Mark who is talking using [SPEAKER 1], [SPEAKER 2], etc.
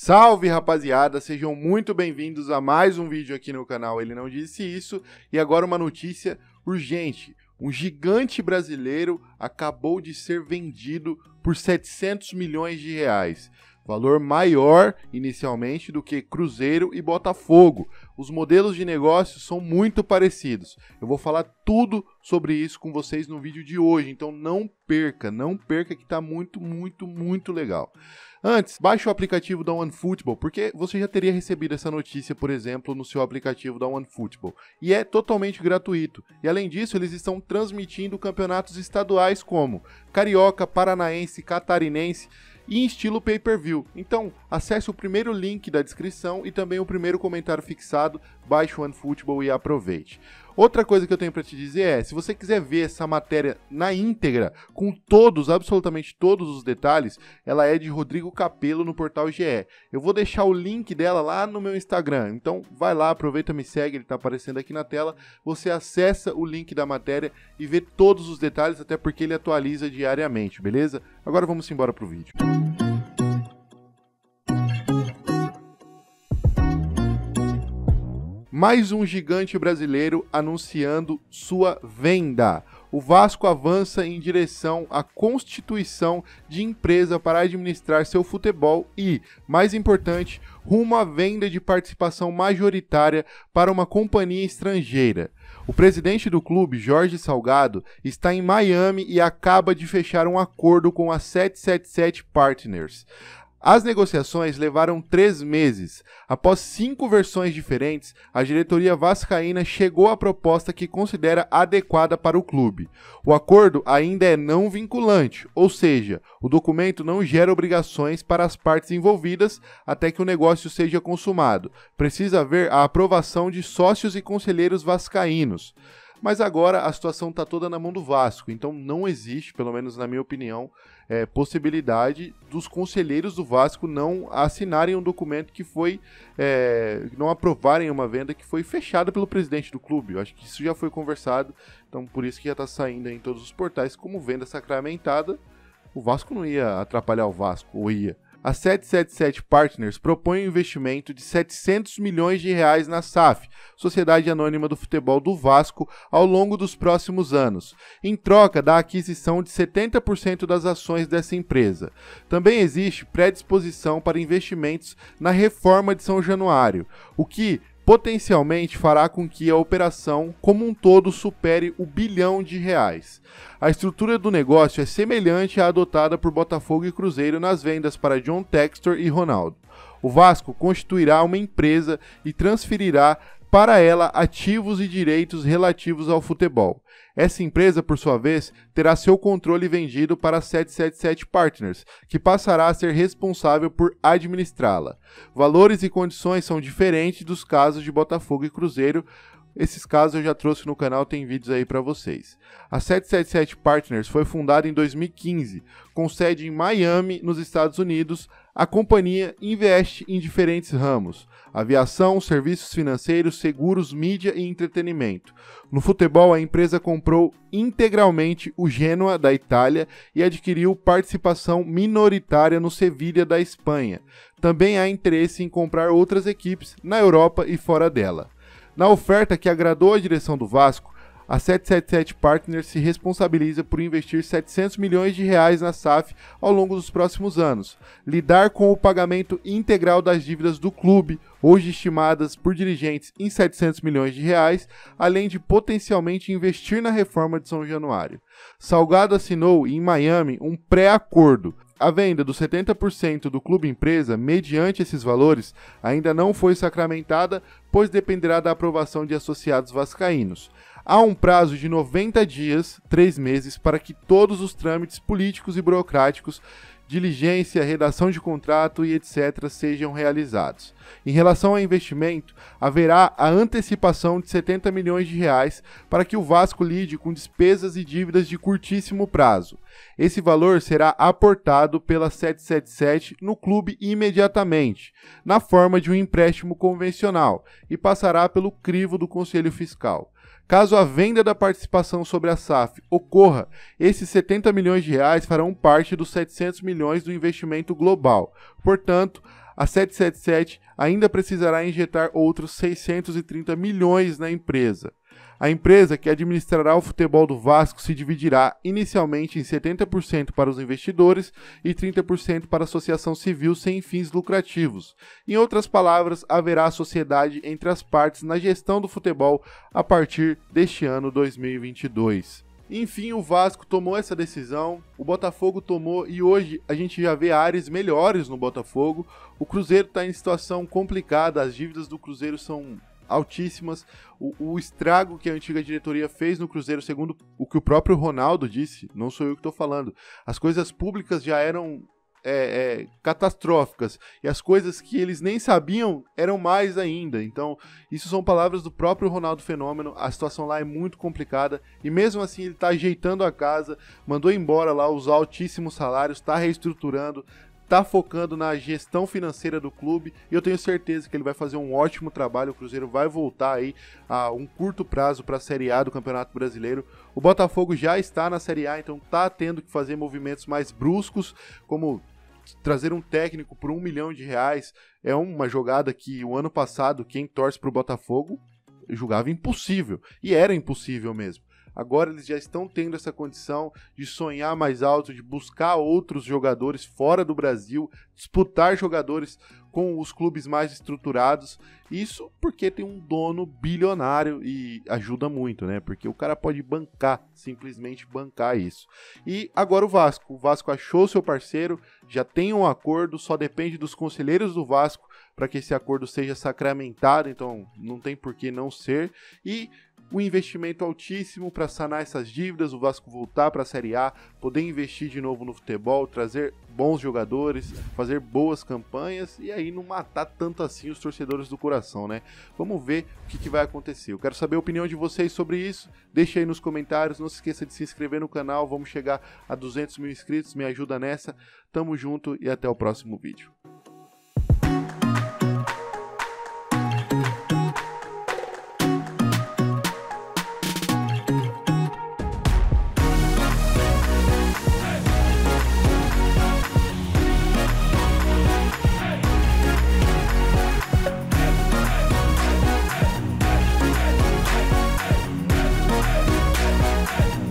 [SPEAKER 1] Salve, rapaziada, sejam muito bem-vindos a mais um vídeo aqui no canal Ele Não Disse Isso. E agora uma notícia urgente: um gigante brasileiro acabou de ser vendido por 700 milhões de reais. Valor maior inicialmente do que Cruzeiro e Botafogo. Os modelos de negócio são muito parecidos. Eu vou falar tudo sobre isso com vocês no vídeo de hoje, então não perca que está muito legal. Antes, baixe o aplicativo da OneFootball, porque você já teria recebido essa notícia, por exemplo, no seu aplicativo da OneFootball. E é totalmente gratuito. E além disso, eles estão transmitindo campeonatos estaduais como Carioca, Paranaense, Catarinense, e em estilo pay-per-view. Então, acesse o primeiro link da descrição e também o primeiro comentário fixado, baixe o OneFootball e aproveite. Outra coisa que eu tenho para te dizer é, se você quiser ver essa matéria na íntegra, com todos, absolutamente todos os detalhes, ela é de Rodrigo Capello no portal GE. Eu vou deixar o link dela lá no meu Instagram, então vai lá, aproveita, me segue, ele está aparecendo aqui na tela, você acessa o link da matéria e vê todos os detalhes, até porque ele atualiza diariamente, beleza? Agora vamos embora pro vídeo. Mais um gigante brasileiro anunciando sua venda. O Vasco avança em direção à constituição de empresa para administrar seu futebol e, mais importante, rumo à venda de participação majoritária para uma companhia estrangeira. O presidente do clube, Jorge Salgado, está em Miami e acaba de fechar um acordo com a 777 Partners. As negociações levaram 3 meses. Após 5 versões diferentes, a diretoria vascaína chegou à proposta que considera adequada para o clube. O acordo ainda é não vinculante, ou seja, o documento não gera obrigações para as partes envolvidas até que o negócio seja consumado. Precisa haver a aprovação de sócios e conselheiros vascaínos. Mas agora a situação está toda na mão do Vasco, então não existe, pelo menos na minha opinião, possibilidade dos conselheiros do Vasco não assinarem um documento que foi, não aprovarem uma venda que foi fechada pelo presidente do clube. Eu acho que isso já foi conversado, então por isso que já está saindo em todos os portais como venda sacramentada. O Vasco não ia atrapalhar o Vasco, ou ia? A 777 Partners propõe um investimento de 700 milhões de reais na SAF, Sociedade Anônima do Futebol do Vasco, ao longo dos próximos anos, em troca da aquisição de 70% das ações dessa empresa. Também existe predisposição para investimentos na reforma de São Januário, o que potencialmente fará com que a operação como um todo supere o bilhão de reais. A estrutura do negócio é semelhante à adotada por Botafogo e Cruzeiro nas vendas para John Textor e Ronaldo. O Vasco constituirá uma empresa e transferirá para ela ativos e direitos relativos ao futebol. Essa empresa, por sua vez, terá seu controle vendido para a 777 Partners, que passará a ser responsável por administrá-la. Valores e condições são diferentes dos casos de Botafogo e Cruzeiro. Esses casos eu já trouxe no canal, tem vídeos aí para vocês. A 777 Partners foi fundada em 2015, com sede em Miami, nos Estados Unidos. A companhia investe em diferentes ramos: aviação, serviços financeiros, seguros, mídia e entretenimento. No futebol, a empresa comprou integralmente o Genoa da Itália e adquiriu participação minoritária no Sevilha da Espanha. Também há interesse em comprar outras equipes na Europa e fora dela. Na oferta que agradou a direção do Vasco, a 777 Partners se responsabiliza por investir 700 milhões de reais na SAF ao longo dos próximos anos, lidar com o pagamento integral das dívidas do clube, hoje estimadas por dirigentes em 700 milhões de reais, além de potencialmente investir na reforma de São Januário. Salgado assinou em Miami um pré-acordo. A venda dos 70% do clube empresa, mediante esses valores, ainda não foi sacramentada, pois dependerá da aprovação de associados vascaínos. Há um prazo de 90 dias, 3 meses, para que todos os trâmites políticos e burocráticos, diligência, redação de contrato e etc. sejam realizados. Em relação ao investimento, haverá a antecipação de 70 milhões de reais para que o Vasco lide com despesas e dívidas de curtíssimo prazo. Esse valor será aportado pela 777 no clube imediatamente, na forma de um empréstimo convencional, e passará pelo crivo do Conselho Fiscal. Caso a venda da participação sobre a SAF ocorra, esses 70 milhões de reais farão parte dos 700 milhões do investimento global. Portanto, a 777 ainda precisará injetar outros 630 milhões na empresa. A empresa que administrará o futebol do Vasco se dividirá inicialmente em 70% para os investidores e 30% para a associação civil sem fins lucrativos. Em outras palavras, haverá sociedade entre as partes na gestão do futebol a partir deste ano 2022. Enfim, o Vasco tomou essa decisão, o Botafogo tomou e hoje a gente já vê áreas melhores no Botafogo. O Cruzeiro está em situação complicada, as dívidas do Cruzeiro são altíssimas, o estrago que a antiga diretoria fez no Cruzeiro, segundo o que o próprio Ronaldo disse, não sou eu que estou falando, as coisas públicas já eram catastróficas, e as coisas que eles nem sabiam eram mais ainda. Então, isso são palavras do próprio Ronaldo Fenômeno. A situação lá é muito complicada, e mesmo assim ele está ajeitando a casa, mandou embora lá os altíssimos salários, está reestruturando, está focando na gestão financeira do clube, e eu tenho certeza que ele vai fazer um ótimo trabalho. O Cruzeiro vai voltar aí a um curto prazo para a Série A do Campeonato Brasileiro. O Botafogo já está na Série A, então está tendo que fazer movimentos mais bruscos, como trazer um técnico por R$1 milhão. É uma jogada que o ano passado quem torce para o Botafogo julgava impossível, e era impossível mesmo. Agora eles já estão tendo essa condição de sonhar mais alto, de buscar outros jogadores fora do Brasil, disputar jogadores com os clubes mais estruturados. Isso porque tem um dono bilionário e ajuda muito, né? Porque o cara pode bancar, simplesmente bancar isso. E agora o Vasco achou seu parceiro, já tem um acordo, só depende dos conselheiros do Vasco para que esse acordo seja sacramentado, então não tem por que não ser. E um investimento altíssimo para sanar essas dívidas, o Vasco voltar para a Série A, poder investir de novo no futebol, trazer bons jogadores, fazer boas campanhas e aí não matar tanto assim os torcedores do coração, né? Vamos ver o que vai acontecer. Eu quero saber a opinião de vocês sobre isso, deixa aí nos comentários, não se esqueça de se inscrever no canal, vamos chegar a 200 mil inscritos, me ajuda nessa, tamo junto e até o próximo vídeo.